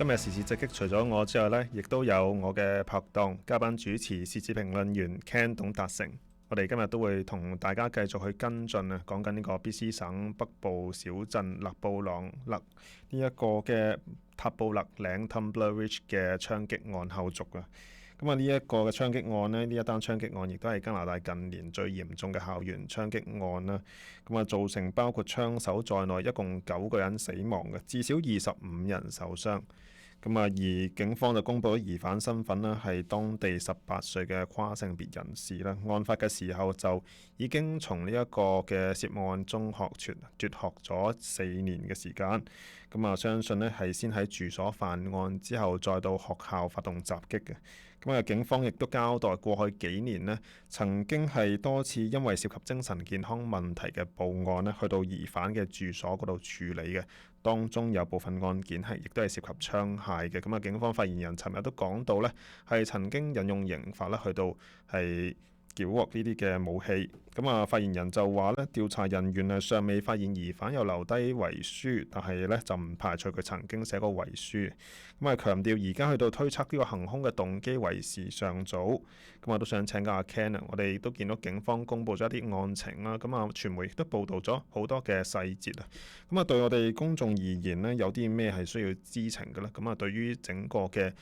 今日時事直擊除咗我之外呢，亦都有我嘅拍檔嘉賓主持時事評論員 Ken 董達成。我哋今日都會同大家繼續去跟進啊，講緊呢個 BC 省北部小鎮勒布朗勒呢一個嘅塔布勒嶺 Tumbler Ridge 嘅槍擊案後續啊。咁啊，呢一個嘅槍擊案呢，呢一單槍擊案亦都係加拿大近年最嚴重嘅校園槍擊案啦。咁啊，造成包括槍手在內一共9個人死亡嘅，至少25人受傷。咁啊，而警方就公布咗疑犯身份啦，係當地18歲嘅跨性別人士啦。案發嘅時候就已經從呢一個嘅涉案中奪學咗4年嘅時間。咁啊，相信呢係先喺住所犯案之後，再到學校發動襲擊嘅。咁啊，警方亦都交代過去幾年呢曾經係多次因為涉及精神健康問題嘅報案呢去到疑犯嘅住所嗰度處理嘅。當中有部分案件亦都係涉及槍械嘅。咁啊，警方發言人尋日都講到呢係曾經引用刑法去到係繳獲呢啲嘅武器。咁啊，發言人就話呢調查人員尚未發現疑犯有留低遺書，但係呢就唔排除佢曾經寫過遺書。咁啊，強調而家去到推測呢個行兇嘅動機為時尚早。咁我都想請教阿 Ken 啊，我哋都見到警方公布咗一啲案情啦。咁啊，傳媒亦都報導咗好多嘅細節啊。咁啊，對我哋公眾而言呢，有啲咩係需要知情嘅咧？咁啊，對於整個嘅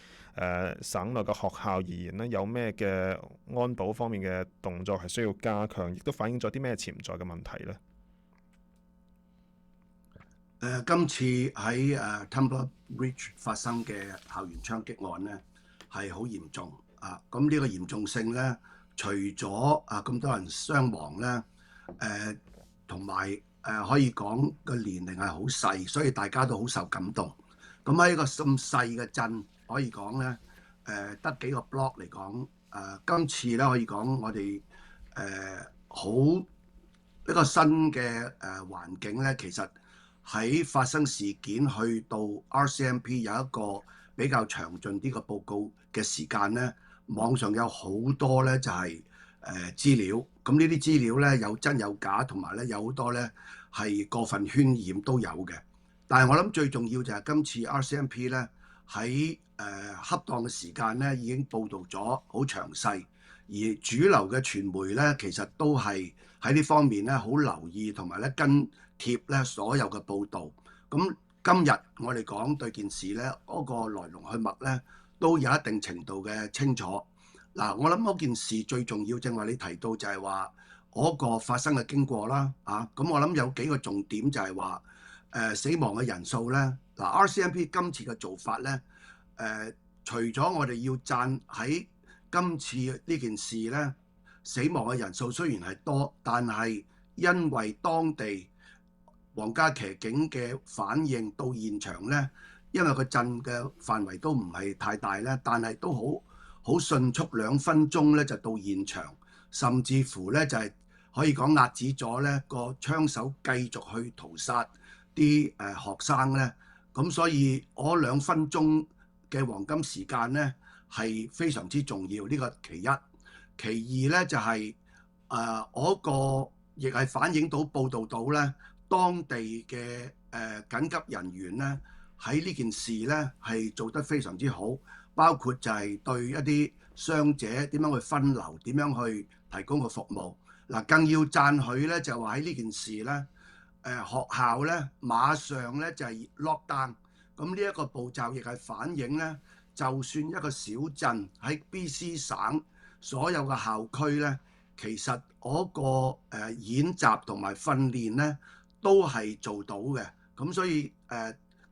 省內嘅學校而言呢，有咩嘅安保方面嘅動作係需要加強，亦都反映咗啲咩潛在嘅問題呢？今次喺Tumbler Ridge 發生嘅校園槍擊案呢，係好嚴重啊！咁呢個嚴重性呢，除咗咁多人傷亡呢，同埋可以講個年齡係好細，所以大家都好受感動。咁喺一個咁細嘅鎮，可以講呢，得幾個 block 嚟講，今次呢可以講我哋好一個新嘅環境呢，其實喺發生事件去到 RCMP 有一個比較詳盡啲嘅報告嘅時間呢，網上有好多呢就係資料，咁呢啲資料呢有真有假，同埋呢有好多呢係過分渲染都有嘅。但係我諗最重要就係今次 RCMP 呢喺恰當嘅時間呢已經報導咗好詳細，而主流嘅傳媒呢其實都係喺呢方面呢好留意，同埋呢跟貼呢所有嘅報導。咁今日我哋講對件事呢嗰個來龍去脈呢都有一定程度嘅清楚。嗱，我諗嗰件事最重要，正話你提到就係話嗰個發生嘅經過啦，咁我諗有幾個重點就係話死亡嘅人數呢。嗱，RCMP 今次嘅做法呢，除咗我哋要讚喺今次呢件事呢，死亡嘅人數雖然係多，但係因為當地皇家騎警嘅反應到現場呢，因為個鎮嘅範圍都唔係太大呢，但係都好迅速2分鐘呢就到現場，甚至乎呢就係可以講壓止咗呢個槍手繼續去屠殺啲學生呢。咁所以嗰2分鐘嘅黃金時間呢係非常之重要，呢個其一。其二呢就係嗰個亦係反映到報導到呢當地嘅緊急人員呢喺呢件事呢係做得非常之好，包括就係對一啲傷者點樣去分流，點樣去提供個服務。嗱，更要讚許呢就話喺呢件事呢，學校呢馬上呢就係 lock down。咁呢一個步驟亦係反映呢，就算一個小鎮喺 BC 省所有嘅校區呢，其實嗰個演習同埋訓練呢都係做到嘅。咁所以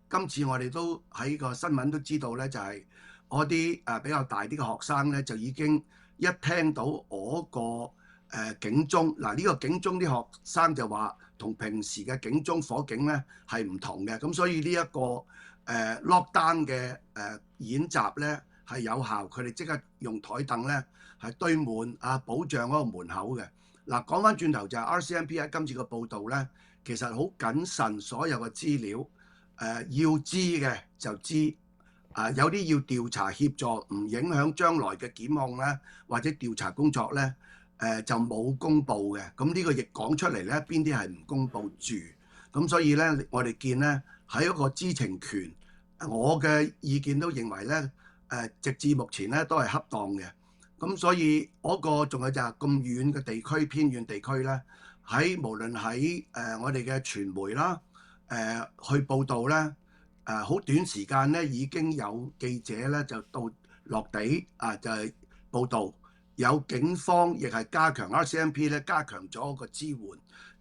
今次我哋都喺個新聞都知道呢，就係嗰啲比較大啲嘅學生呢，就已經一聽到嗰個警鐘，嗱呢個警鐘啲學生就話同平時嘅警鐘火警呢係唔同嘅。咁所以呢一個lockdown 嘅演習呢係有效，佢哋即刻用台凳呢係堆滿保障嗰個門口嘅。嗱，講翻轉頭就係 RCMP 喺今次嘅報導呢，其實好謹慎，所有嘅資料要知嘅就知，有啲要調查協助，唔影響將來嘅檢控呢，或者調查工作呢，就冇公佈嘅。咁呢個亦講出嚟呢，邊啲係唔公佈住。咁所以呢，我哋見呢喺一個知情權我嘅意見都認為咧，直至目前咧都係恰當嘅。咁所以嗰個仲有就係咁遠嘅地區、偏遠地區咧，無論喺我哋嘅傳媒啦，去報導咧，好短時間咧已經有記者咧就到落地就係報導，有警方亦係加強 RCMP 咧加強咗個支援，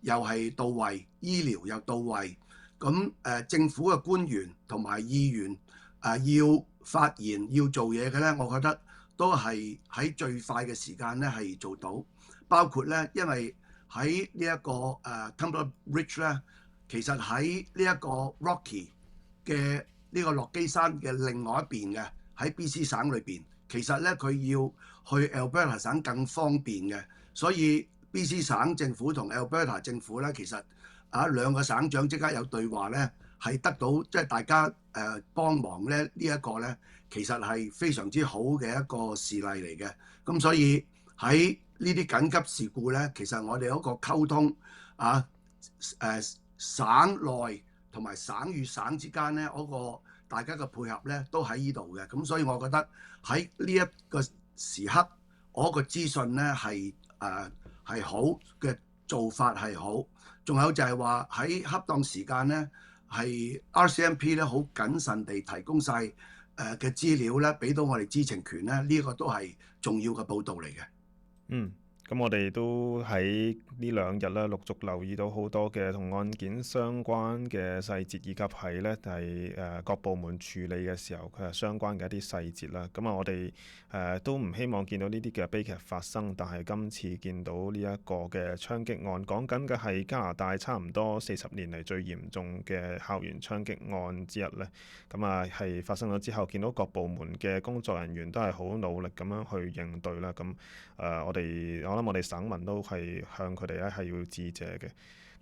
又係到位，醫療又到位。咁政府嘅官員同埋議員要發言要做嘢嘅咧，我覺得都係喺最快嘅時間咧係做到。包括咧，因為喺呢一個Tumbler Ridge 咧，其實喺呢一個 Rocky 嘅呢個落基山嘅另外一邊嘅，喺 BC 省裏邊，其實咧佢要去 Alberta 省更方便嘅，所以 BC 省政府同 Alberta 政府咧，其實兩個省長即刻有對話咧，係得到即係大家幫忙咧，呢一個咧其實係非常之好嘅一個事例嚟嘅。咁所以喺呢啲緊急事故咧，其實我哋嗰個溝通省內同埋省與省之間咧，嗰個大家嘅配合咧都喺呢度嘅。咁所以我覺得喺呢一個時刻，我個資訊咧係好嘅做法係好。仲有就係話喺恰當時間咧，係 RCMP 咧好謹慎地提供晒嘅資料咧，俾到我哋知情權咧，呢個都係重要嘅報導嚟嘅。咁我哋都喺呢兩日咧陸續留意到好多嘅同案件相關嘅細節，以及係咧係各部門處理嘅時候佢係相關嘅一啲細節啦。咁我哋都唔希望見到呢啲嘅悲劇發生，但係今次見到呢一個嘅槍擊案，講緊嘅係加拿大差唔多40年嚟最嚴重嘅校園槍擊案之一呢。咁係發生咗之後，見到各部門嘅工作人員都係好努力咁樣去應對啦。咁我諗我哋省民都係向佢哋咧係要致謝嘅。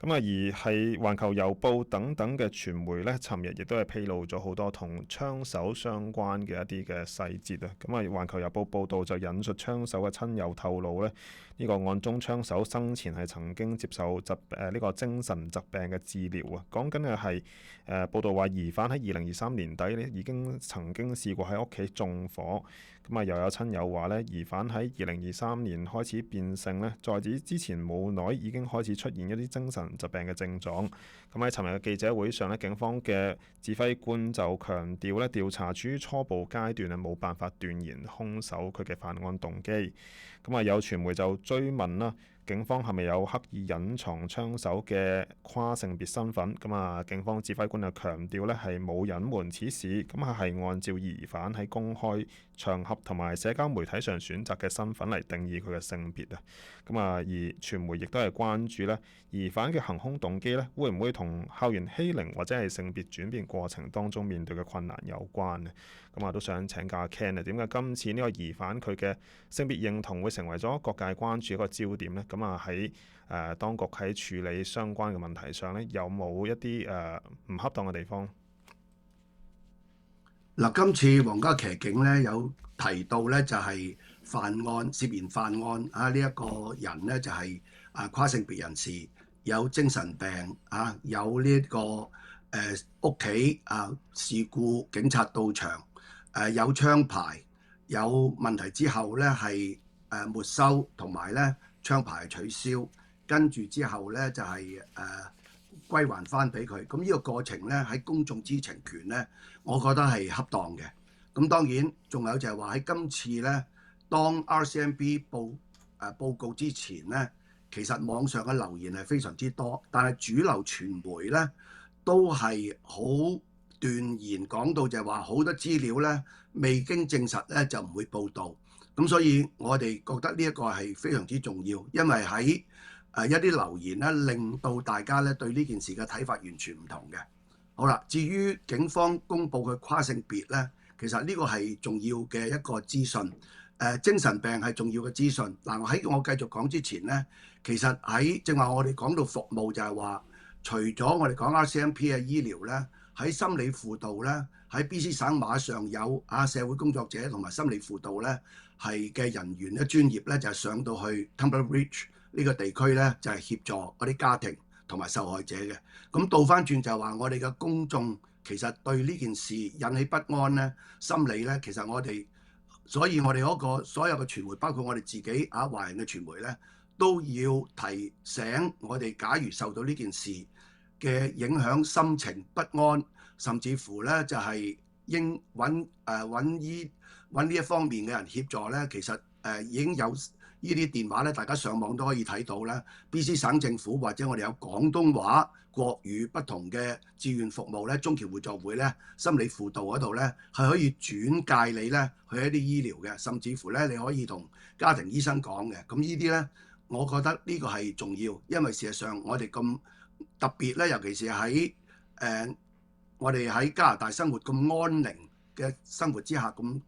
而係環球郵報等等嘅傳媒呢，尋日亦都係披露咗好多同槍手相關嘅一啲嘅細節啊。環球郵報報導就引述槍手嘅親友透露呢，呢個案中槍手生前係曾經接受呢個精神疾病嘅治療啊。講緊嘅係報導話疑犯喺2023年底呢已經曾經試過喺屋企縱火。又有親友話呢，疑犯喺2023年開始變性呢，在此之前冇耐已經開始出現一啲精神疾病嘅症狀。喺尋日嘅記者會上呢，警方嘅指揮官就強調呢，調查處於初步階段冇辦法斷言兇手佢嘅犯案動機。有傳媒就追問啦，警方係咪有刻意隱藏槍手嘅跨性別身份？警方指揮官就強調呢係冇隱瞞此事，係按照疑犯喺公開場合同埋社交媒體上選擇嘅身份嚟定義佢嘅性別啊。而傳媒亦都係關注呢疑犯嘅行兇動機呢會唔會同校園欺凌或者係性別轉變過程當中面對嘅困難有關呢？都想請教阿 Ken 啊，點解今次呢個疑犯佢嘅性別認同會成為咗各界關注一個焦點呢？喺當局喺處理相關嘅問題上呢，有冇一啲唔恰當嘅地方？今次皇家騎警咧有提到咧，就係涉嫌犯案呢一個人咧就係跨性別人士，有精神病有呢個屋企事故，警察到場有槍牌，有問題之後咧係沒收，同埋咧槍牌取消，跟住之後咧就係歸還翻俾佢。咁呢個過程咧喺公眾知情權咧，我覺得係恰當嘅。咁當然仲有就係話喺今次咧，當 RCMP 報告之前咧，其實網上嘅留言係非常之多，但係主流傳媒咧都係好斷言講到就係話好多資料咧未經證實咧就唔會報導。咁所以我哋覺得呢一個係非常之重要，因為喺一啲留言咧令到大家咧對呢件事嘅睇法完全唔同嘅。好啦，至於警方公佈嘅跨性別咧，其實呢個係重要嘅一個資訊。精神病係重要嘅資訊。喺我繼續講之前咧，其實喺正話我哋講到服務就係話，除咗我哋講 RCMP 嘅醫療咧，喺心理輔導咧，喺 BC 省馬上有社會工作者同埋心理輔導咧係嘅人員咧專業咧就係上到去 Tumbler Ridge 呢個地區咧就係協助嗰啲家庭同埋受害者嘅。咁倒翻轉就係話我哋嘅公眾其實對呢件事引起不安咧、心理咧，其實所以我哋嗰個所有嘅傳媒，包括我哋自己華人嘅傳媒咧，都要提醒我哋，假如受到呢件事嘅影響，心情不安，甚至乎咧就係應揾呢一方面嘅人協助咧，其實已經有呢啲電話咧，大家上網都可以睇到啦。BC 省政府或者我哋有廣東話、國語不同嘅志願服務咧，中僑互助會咧，心理輔導嗰度咧係可以轉介你咧去一啲醫療嘅，甚至乎咧你可以同家庭醫生講嘅。咁呢啲咧，我覺得呢個係重要，因為事實上我哋咁特別咧，尤其是喺我哋喺加拿大生活咁安寧嘅生活之下，咁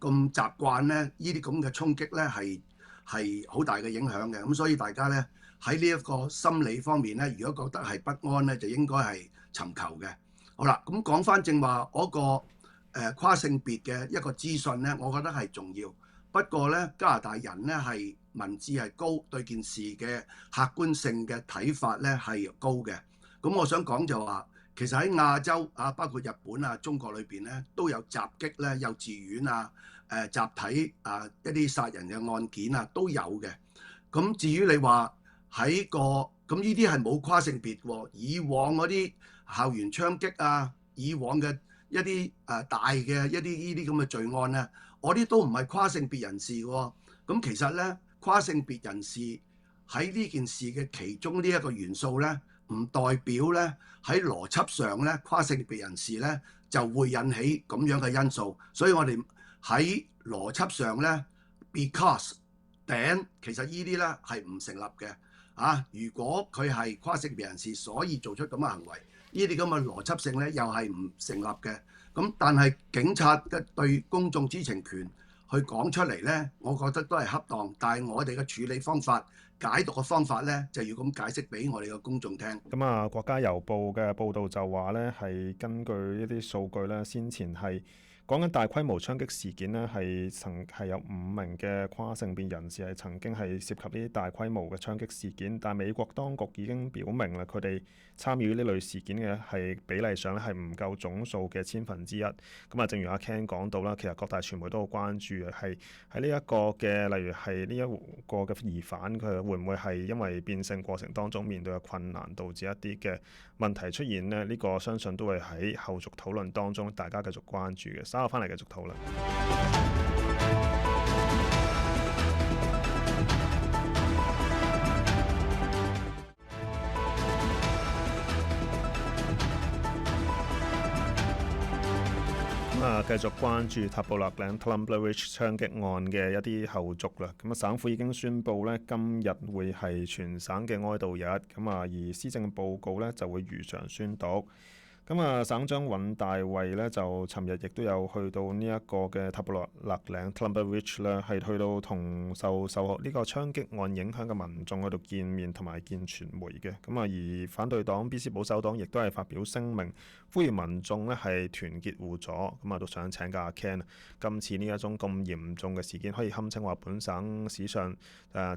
習慣咧，呢啲咁嘅衝擊咧係好大嘅影響嘅。咁所以大家咧喺呢一個心理方面咧，如果覺得係不安咧，就應該係尋求嘅。好啦，咁講翻正話嗰個跨性別嘅一個資訊咧，我覺得係重要。不過咧，加拿大人咧係民智係高，對件事嘅客觀性嘅睇法咧係高嘅。咁我想講就話，其實喺亞洲包括日本啊、中國裏邊咧，都有襲擊咧幼稚園啊、集體一啲殺人嘅案件啊都有嘅。咁至於你話喺咁呢啲係冇跨性別喎，以往嗰啲校園槍擊啊，以往嘅一啲大嘅一啲呢啲咁嘅罪案咧，我啲都唔係跨性別人士喎。咁其實咧，跨性別人士喺呢件事嘅其中呢一個元素咧，唔代表咧喺邏輯上咧跨性別人士咧就會引起咁樣嘅因素。所以我哋喺邏輯上咧 ，because then 其實呢啲咧係唔成立嘅。如果佢係跨性別人士，所以做出咁嘅行為，呢啲咁嘅邏輯性咧又係唔成立嘅。咁但係警察嘅對公眾知情權去講出嚟咧，我覺得都係恰當。但係我哋嘅處理方法、解讀嘅方法咧，就要咁解釋俾我哋嘅公眾聽。咁國家郵報嘅報導就話咧，係根據一啲數據咧，先前係講緊大規模槍擊事件呢，係有5名嘅跨性別人士係曾經係涉及呢啲大規模嘅槍擊事件，但美國當局已經表明啦，佢哋參與呢類事件嘅係比例上咧係唔夠總數嘅1/1000。咁正如阿 Ken 講到啦，其實各大傳媒都好關注嘅係喺呢一個嘅，例如係呢一個嘅疑犯，佢會唔會係因為變性過程當中面對嘅困難，導致一啲嘅問題出現呢？呢個相信都會喺後續討論當中，大家繼續關注嘅。稍後翻嚟繼續討論。繼續關注塔布勒嶺 Tumbler Ridge 槍擊案嘅一啲後續啦。省府已經宣布咧，今日會係全省嘅哀悼日。而施政報告咧就會如常宣讀。省長尹大衛咧就尋日亦都有去到呢一個嘅塔布勒嶺 Tumbler Ridge 咧，係去到同受呢個槍擊案影響嘅民眾喺度見面同埋見傳媒嘅。而反對黨 BC 保守黨亦都係發表聲明，呼籲民眾咧係團結互助。都想請教阿 Ken， 今次呢一宗咁嚴重嘅事件，可以堪稱話本省史上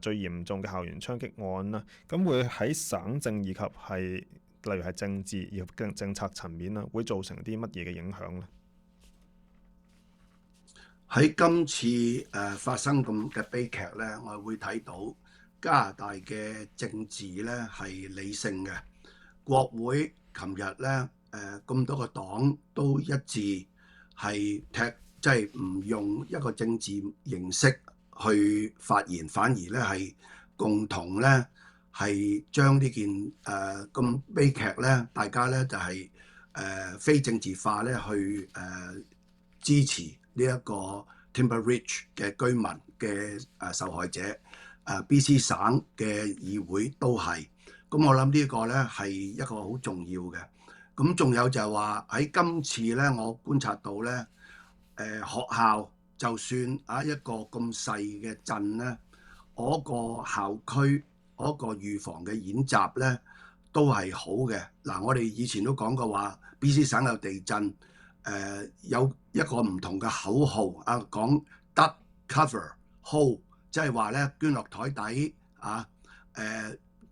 最嚴重嘅校園槍擊案啦。會喺省政以及係例如係政治以及政策層面啦，會造成啲乜嘢嘅影響呢？喺今次發生咁嘅悲劇咧，我會睇到加拿大嘅政治咧係理性嘅。國會琴日咧咁多個黨都一致係即係唔用一個政治形式去發言，反而咧係共同咧係將呢件咁悲劇咧，大家咧就係非政治化咧去支持呢一個 Tumbler Ridge 嘅居民嘅受害者。BC 省嘅議會都係。咁我諗呢個咧係一個好重要嘅。咁仲有就係話喺今次咧，我觀察到咧，學校就算一個咁細嘅鎮咧，嗰個校區嗰個預防嘅演習咧都係好嘅。嗱，我哋以前都講過話 BC 省有地震，有一個唔同嘅口號講 duck cover hold， 即係話咧捐落台底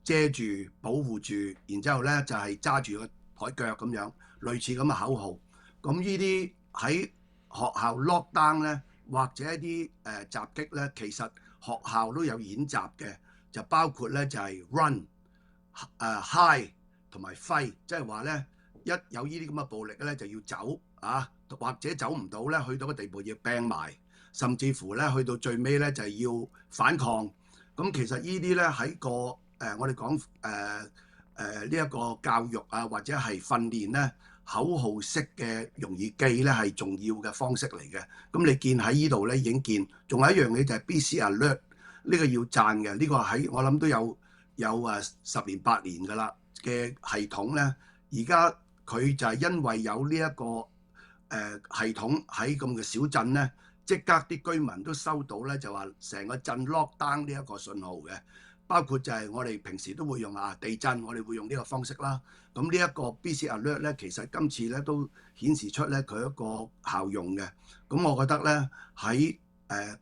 遮住保護住，然之後咧就係揸住個台腳咁樣類似咁嘅口號。咁呢啲喺學校 lock down 咧，或者一啲襲擊咧，其實學校都有演習嘅，就包括咧就係 run、hide 同埋 fight，即係話咧一有呢啲咁嘅暴力咧就要走啊，或者走唔到咧，去到個地步要病埋，甚至乎咧去到最尾咧就係要反抗。咁其實呢啲咧喺個我哋講呢一個教育啊，或者係訓練咧，口號式嘅容易記咧係重要嘅方式嚟嘅。咁你見喺呢度咧已經見，仲有一樣嘢就係 BC Alert 呢個要讚嘅，呢個喺我諗都有10年8年㗎啦嘅系統咧。而家佢就係因為有呢一個系統喺咁嘅小鎮咧，即刻啲居民都收到咧，就話成個鎮 lock down 呢一個信號嘅。包括就係我哋平時都會用地震，我哋會用呢個方式啦。咁呢一個 BC Alert 咧，其實今次咧都顯示出咧佢一個效用嘅。咁我覺得咧喺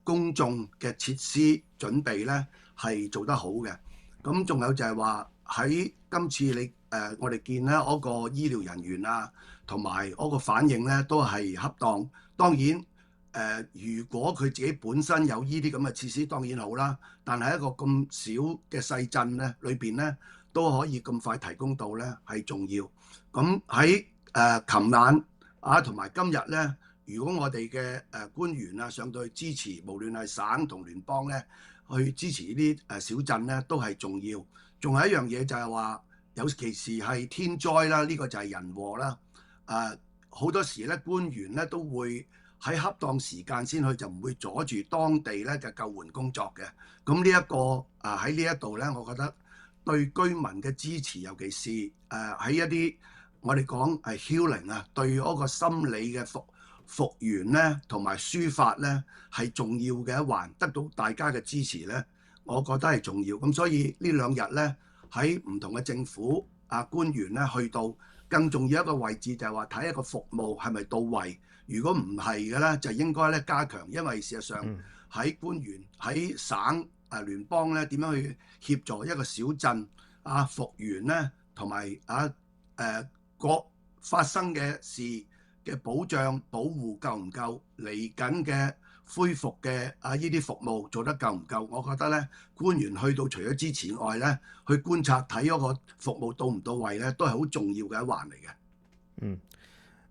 公眾嘅設施準備咧係做得好嘅。咁仲有就係話喺今次我哋見咧嗰個醫療人員啊，同埋嗰個反應咧都係恰當。當然。如果佢自己本身有呢啲咁嘅設施，當然好啦。但係一個咁小嘅細鎮咧，裏邊咧都可以咁快提供到咧，係重要。咁喺琴晚同埋今日咧，如果我哋嘅官員啊上到去支持，無論係省同聯邦咧，去支持呢啲小鎮咧，都係重要。仲有一樣嘢就係話，有其時係天災啦，呢個就係人禍啦。好多時咧，官員咧都會喺恰當時間先去，就唔會阻住當地咧嘅救援工作嘅。咁呢一個喺呢一度咧，我覺得對居民嘅支持，尤其是喺一啲我哋講係 healing 啊，對嗰個心理嘅復原咧，同埋抒發咧係重要嘅一環，得到大家嘅支持咧，我覺得係重要。咁所以呢兩日咧喺唔同嘅政府官員咧去到，更重要一個位置就係話睇一個服務係咪到位。如果唔係嘅咧，就應該咧加強，因為事實上喺官員喺省聯邦咧點樣去協助一個小鎮復原咧，同埋各發生嘅事嘅保障保護夠唔夠，嚟緊嘅恢復嘅呢啲服務做得夠唔夠？我覺得咧官員去到除咗支持外咧，去觀察睇嗰個服務到唔到位咧，都係好重要嘅一環嚟嘅。嗯。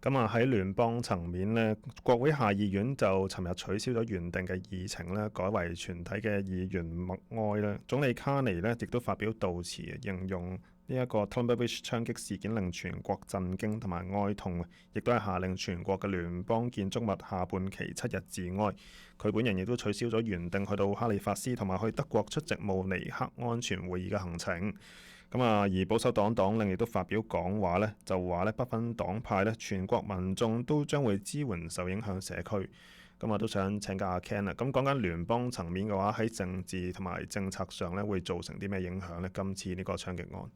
咁喺聯邦層面呢，國會下議院就尋日取消咗原定嘅議程咧，改為全體嘅議員默哀啦。總理卡尼呢亦都發表悼詞，形容呢一個 Columbia Ridge 槍擊事件令全國震驚同埋哀痛，亦都係下令全國嘅聯邦建築物下半旗7日致哀。佢本人亦都取消咗原定去到哈利法斯同埋去德國出席慕尼黑安全會議嘅行程。而保守黨黨領亦都發表講話咧，就話咧不分黨派咧，全國民眾都將會支援受影響社區。都想請教阿 Ken 啦。咁講緊聯邦層面嘅話，喺政治同埋政策上咧，會造成啲咩影響呢？今次呢個槍擊案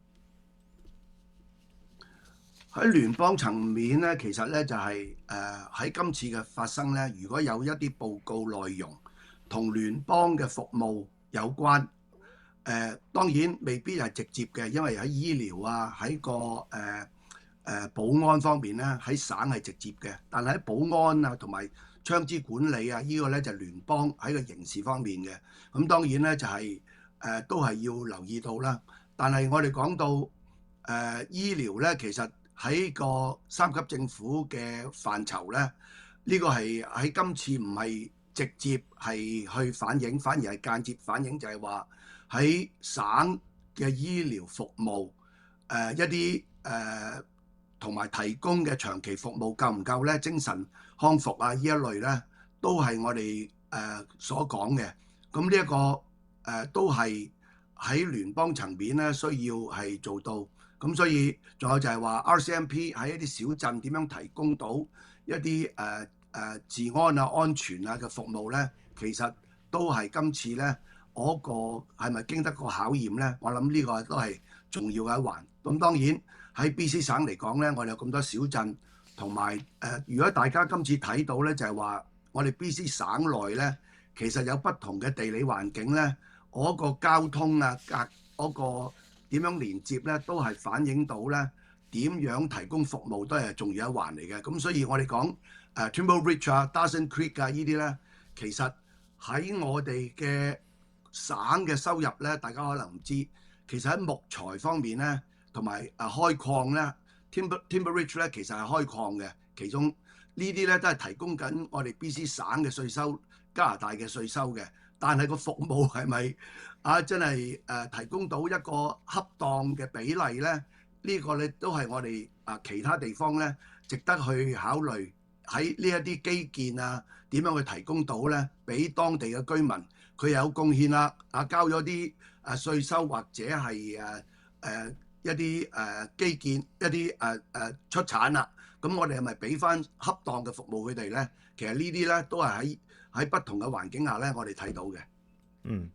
喺聯邦層面咧，其實咧就係喺今次嘅發生咧，如果有一啲報告內容同聯邦嘅服務有關。當然未必係直接嘅，因為喺醫療喺個保安方面咧，喺省係直接嘅。但係喺保安同埋槍支管理呢個咧就聯邦喺個刑事方面嘅。咁當然咧就係都係要留意到啦。但係我哋講到醫療咧，其實喺個3級政府嘅範疇咧，呢個係喺今次唔係直接係去反映，反而係間接反映，就係話喺省嘅醫療服務一啲同埋提供嘅長期服務夠唔夠咧？精神康復呢一類咧，都係我哋所講嘅。咁呢一個都係喺聯邦層面咧，需要係做到。咁所以仲有就係話 RCMP 喺一啲小鎮點樣提供到一啲治安安全嘅服務咧，其實都係今次咧嗰個係咪經得過考驗咧？我諗呢個都係重要嘅一環。咁當然喺 BC 省嚟講咧，我哋有咁多小鎮，同埋如果大家今次睇到咧，就係話我哋 BC 省內咧，其實有不同嘅地理環境咧，嗰個交通嗰個點樣連接咧，都係反映到咧點樣提供服務都係重要一環嚟嘅。咁所以我哋講Timber Ridge 啊、Dawson Creek 啊呢啲咧，其實喺我哋嘅省嘅收入咧，大家可能唔知，其實喺木材方面咧，同埋開礦咧，Timber Ridge 咧其實係開礦嘅，其中呢啲咧都係提供緊我哋 BC 省嘅稅收、加拿大嘅稅收嘅。但係個服務係咪真係提供到一個恰當嘅比例咧？呢個咧都係我哋其他地方咧值得去考慮，喺呢一啲基建點樣去提供到咧，俾當地嘅居民佢有貢獻啦，交咗啲稅收或者係一啲基建一啲出產啦，咁我哋係咪俾翻恰當嘅服務佢哋咧？其實呢啲咧都係喺不同嘅環境下咧，我哋睇到嘅。嗯。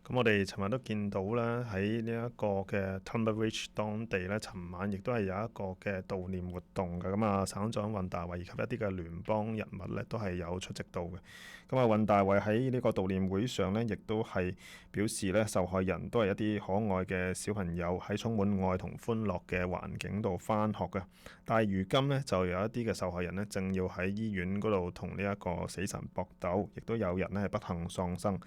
咁我哋尋日都見到啦，喺呢一個嘅 Tumber Ridge 當地咧，尋晚亦都係有一個嘅悼念活動嘅。咁啊，省長尹大維以及一啲嘅聯邦人物咧，都係有出席到嘅。咁啊，尹大維喺呢個悼念會上咧，亦都係表示咧，受害人都係一啲可愛嘅小朋友，喺充滿愛同歡樂嘅環境度返學嘅。但係如今呢，就有一啲嘅受害人呢，正要喺醫院嗰度同呢一個死神搏鬥，亦都有人呢係不幸喪生。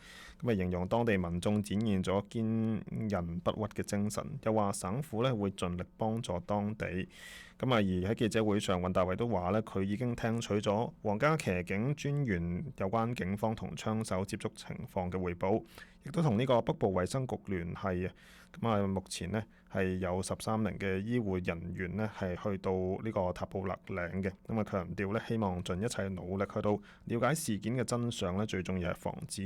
咁啊，形容當地民眾展現咗堅韌不屈嘅精神，又話省府呢會盡力幫助當地。咁啊，而喺記者會上，尹大維都話呢，佢已經聽取咗皇家騎警專員有關警方同槍手接觸情況嘅彙報，亦都同呢個北部衛生局聯繫啊。咁啊，目前呢係有13名嘅醫護人員呢係去到呢個塔布勒嶺嘅。咁啊，強調呢希望盡一切努力去到了解事件嘅真相呢，最重要係防止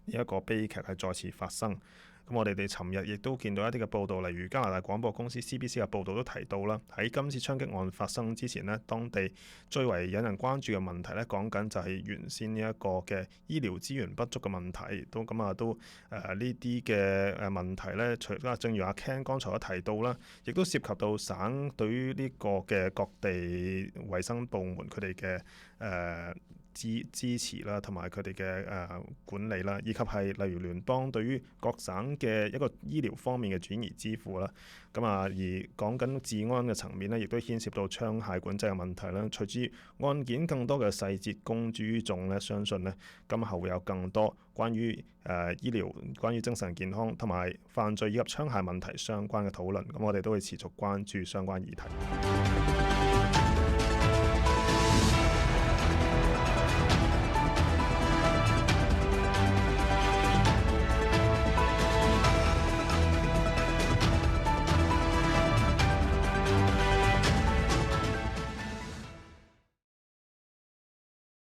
呢一個悲劇係再次發生。咁我哋尋日亦都見到一啲嘅報道，例如加拿大廣播公司 CBC 嘅報道都提到啦，喺今次槍擊案發生之前呢，當地最為引人關注嘅問題呢，講緊就係原先呢一個嘅醫療資源不足嘅問題。都呢啲嘅問題呢，正如阿 Ken 剛才都提到啦，亦都涉及到省對於呢個嘅各地衛生部門佢哋嘅支持啦，同埋佢哋嘅管理啦，以及係例如聯邦對於各省嘅一個醫療方面嘅轉移支付啦。咁啊，而講緊治安嘅層面呢，亦都牽涉到槍械管制嘅問題啦。隨住案件更多嘅細節公諸於眾呢，相信呢今後會有更多關於醫療、關於精神健康同埋犯罪以及槍械問題相關嘅討論。咁我哋都會持續關注相關議題。